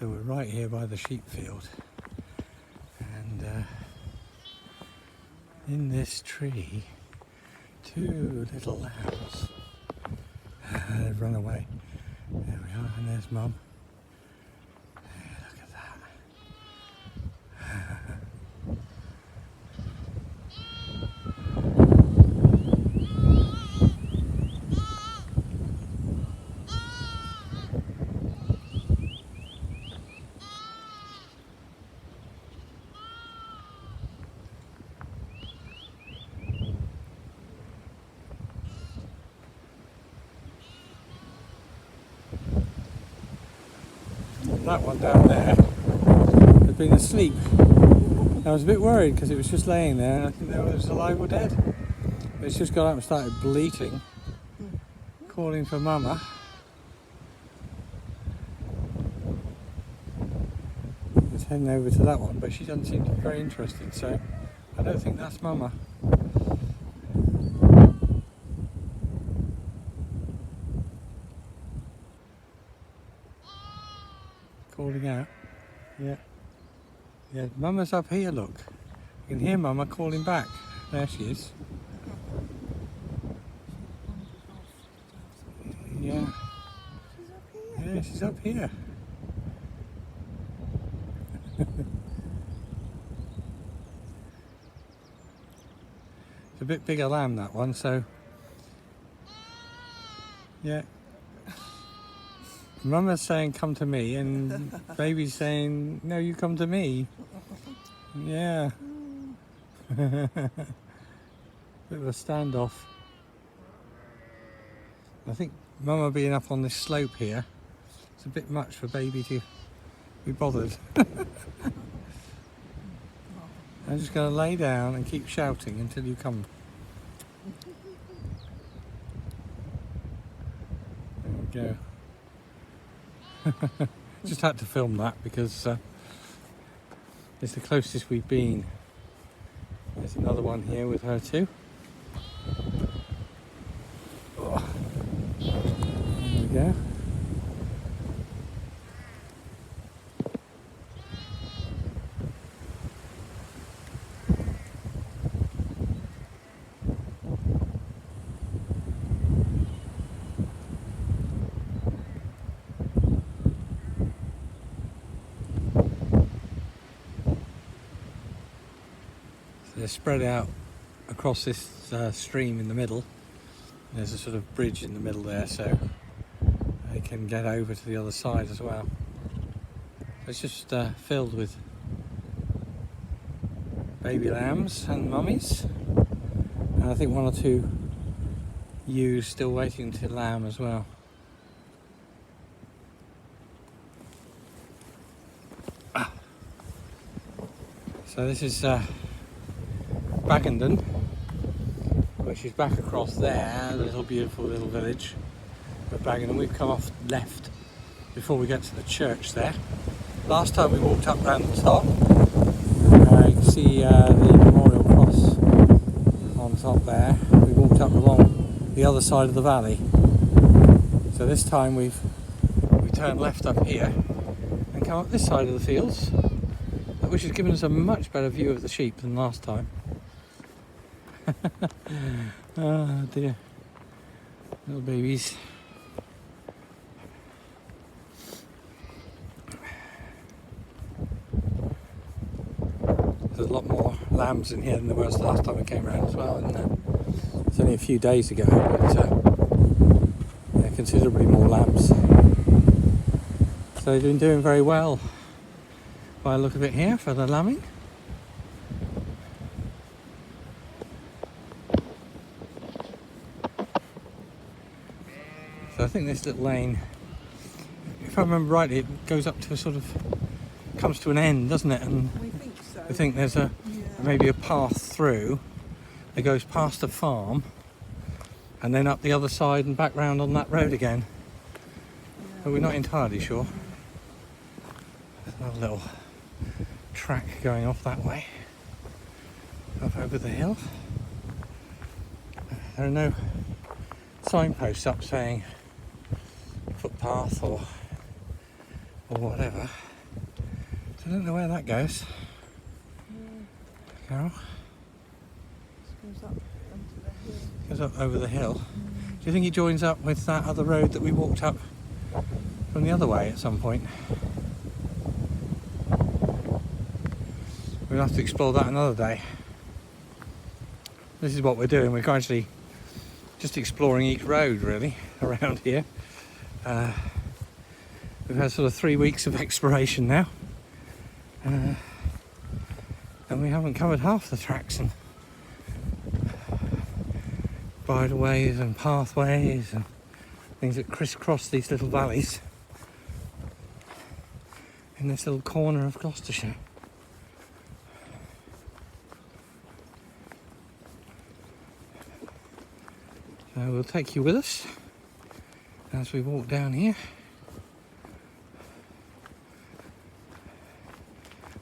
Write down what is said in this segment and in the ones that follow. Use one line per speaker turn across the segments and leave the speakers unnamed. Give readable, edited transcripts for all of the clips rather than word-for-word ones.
So we're right here by the sheep field, and in this tree, two little lambs. They've run away. There we are, and there's Mum. Look at that. That one down there had been asleep. I was a bit worried because it was just laying there and I didn't know whether it was alive or dead. But it's just got up and started bleating, calling for Mama. It's heading over to that one, but she doesn't seem to be very interested, so I don't think that's Mama. Calling out. Yeah. Yeah, Mama's up here, look. You can hear Mama calling back. There she is. Yeah. Yeah, she's up here. It's a bit bigger lamb, that one, so yeah. Mama's saying come to me and baby's saying no, you come to me. Yeah. Bit of a standoff. I think Mama being up on this slope here, it's a bit much for baby to be bothered. I'm just going to lay down and keep shouting until you come. There we go. Just had to film that because it's the closest we've been. There's another one here with her too. Oh. There we go. They're spread out across this stream in the middle. There's a sort of bridge in the middle there, so they can get over to the other side as well. It's just filled with baby lambs and mummies, and I think one or two ewes still waiting to lamb as well. So this is Bagendon, which is back across there, the little beautiful little village of Bagendon. We've come off left before we get to the church there. Last time we walked up round the top, you can see the memorial cross on top there. We walked up along the other side of the valley. So this time we turned left up here and come up this side of the fields, which has given us a much better view of the sheep than last time. Oh dear, little babies. There's a lot more lambs in here than there was the last time we came around as well, and it's only a few days ago, but yeah, considerably more lambs. So they've been doing very well by the look of it here for the lambing. So I think this little lane, if I remember rightly, it goes up to a sort of, comes to an end, doesn't it? And
we think so.
I think there's maybe a path through that goes past a farm and then up the other side and back round on that road again. But we're not entirely sure. There's another little track going off that way, up over the hill. There are no signposts up saying footpath or whatever. I don't know where that goes. Carol?
Goes up onto the hill.
Goes up over the hill. Do you think it joins up with that other road that we walked up from the other way at some point? We'll have to explore that another day. This is what we're doing. We're gradually just exploring each road really around here. We've had sort of 3 weeks of exploration now. And we haven't covered half the tracks and bridleways and pathways and things that crisscross these little valleys in this little corner of Gloucestershire. So we'll take you with us as we walk down here.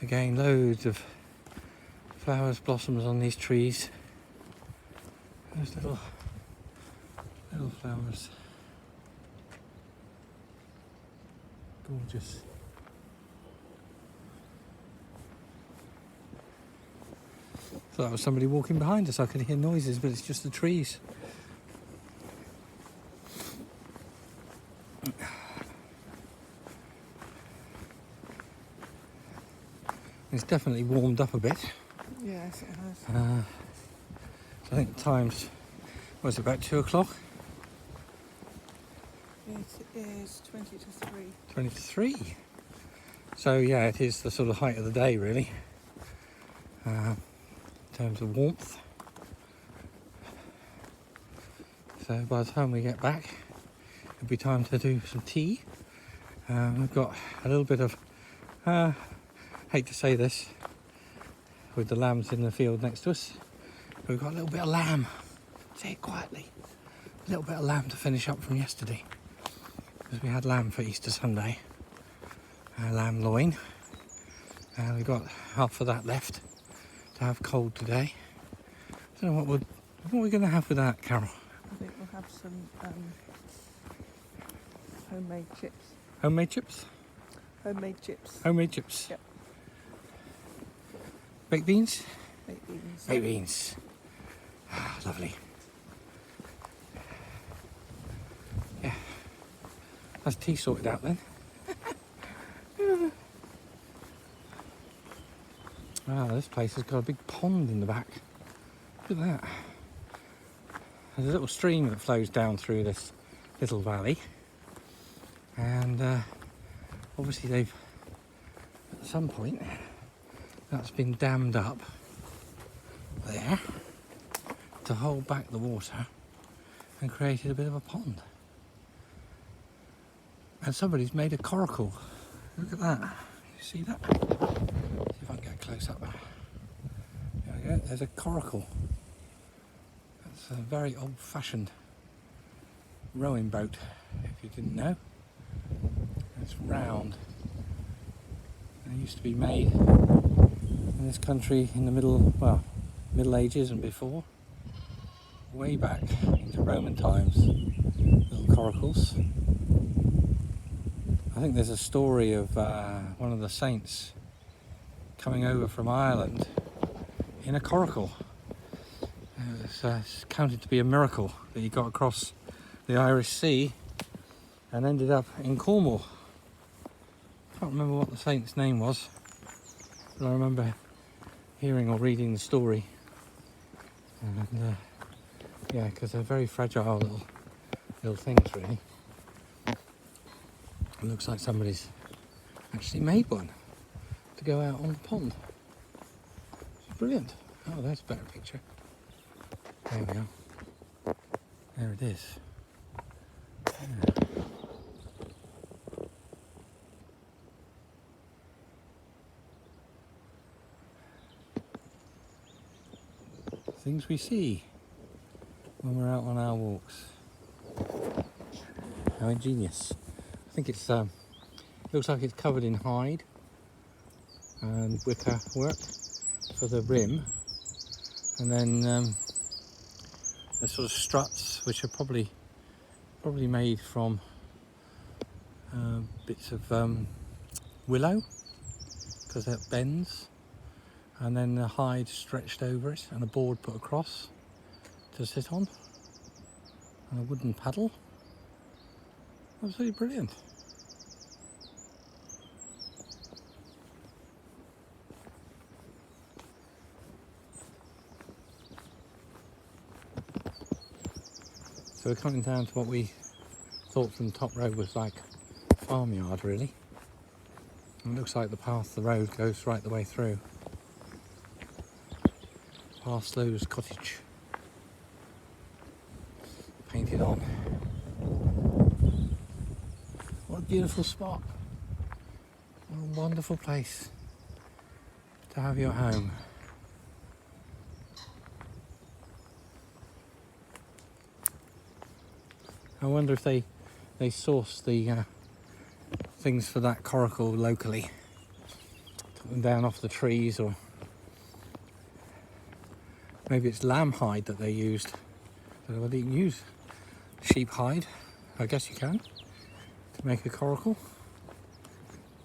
Again, loads of flowers, blossoms on these trees. Those little flowers. Gorgeous. Thought that was somebody walking behind us. I could hear noises, but it's just the trees. It's definitely warmed up a bit.
Yes, it has.
So I think the time's, was it about 2 o'clock?
It is 20 to 3.
20 to 3. So yeah, it is the sort of height of the day really, in terms of warmth. So by the time we get back, it'll be time to do some tea. We've got a little bit of, hate to say this, with the lambs in the field next to us, we've got a little bit of lamb. Say it quietly. A little bit of lamb to finish up from yesterday, because we had lamb for Easter Sunday. Lamb loin. We've got half of that left to have cold today. I don't know what we're going to have with that, Carol.
I think we'll have some homemade chips.
Homemade chips?
Homemade chips.
Homemade chips.
Yep.
Baked beans?
Baked beans.
Baked beans. Ah, lovely. Yeah. That's tea sorted out then. Wow, this place has got a big pond in the back. Look at that. There's a little stream that flows down through this little valley. And obviously they've, at some point, that's been dammed up there to hold back the water and created a bit of a pond. And somebody's made a coracle. Look at that. You see that? See if I can get close up. There we go. There's a coracle. That's a very old-fashioned rowing boat, if you didn't know. It's round. They used to be made in this country in the Middle Ages and before, way back into Roman times. Little coracles. I think there's a story of one of the saints coming over from Ireland in a coracle. It's counted to be a miracle that he got across the Irish Sea and ended up in Cornwall. Can't remember what the saint's name was, but I remember hearing or reading the story. And yeah, because they're very fragile little things really. It looks like somebody's actually made one to go out on the pond. It's brilliant. Oh, there's a better picture. There we are. There it is. Yeah. Things we see when we're out on our walks. How ingenious. I think it's looks like it's covered in hide and wicker work for the rim, and then the sort of struts, which are probably made from bits of willow, because it bends, and then the hide stretched over it and a board put across to sit on, and a wooden paddle. Absolutely brilliant. So we're coming down to what we thought from top road was like a farmyard, really. And it looks like the path, the road goes right the way through. Past Lou's cottage. Painted on. What a beautiful spot. What a wonderful place to have your home. I wonder if they source the things for that coracle locally. Took them down off the trees, or maybe it's lamb hide that they used. I don't know whether you can use sheep hide. I guess you can, to make a coracle.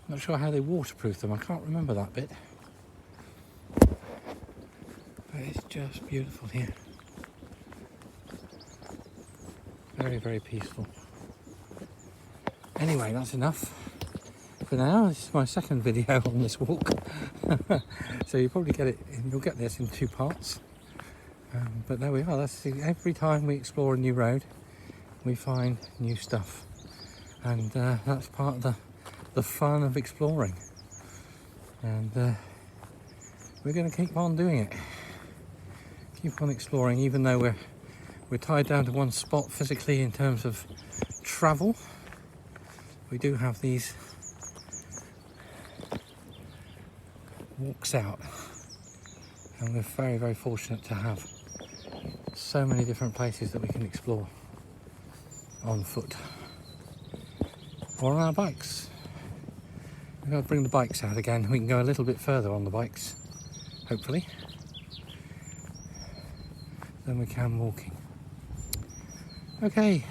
Not sure how they waterproof them. I can't remember that bit. But it's just beautiful here. Very, very peaceful. Anyway, that's enough for now. This is my second video on this walk. So you probably get it, you'll get this in 2 parts. But there we are. That's every time we explore a new road, we find new stuff. And that's part of the fun of exploring. And we're going to keep on doing it. Keep on exploring, even though we're tied down to one spot physically in terms of travel. We do have these walks out, and we're very, very fortunate to have so many different places that we can explore on foot or on our bikes. We've got to bring the bikes out again. We can go a little bit further on the bikes, hopefully, than we can walking. Okay,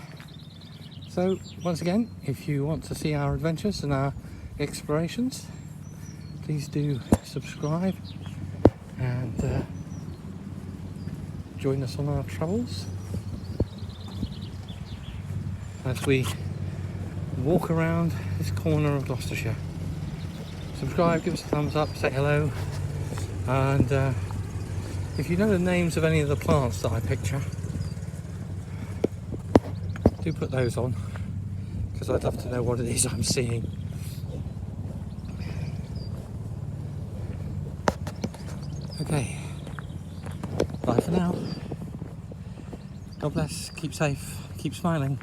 so once again, if you want to see our adventures and our explorations, please do subscribe and join us on our travels as we walk around this corner of Gloucestershire. Subscribe, give us a thumbs up, say hello, and if you know the names of any of the plants that I picture, do put those on, because I'd love to know what it is I'm seeing. Okay, bye for now. God bless, keep safe, keep smiling.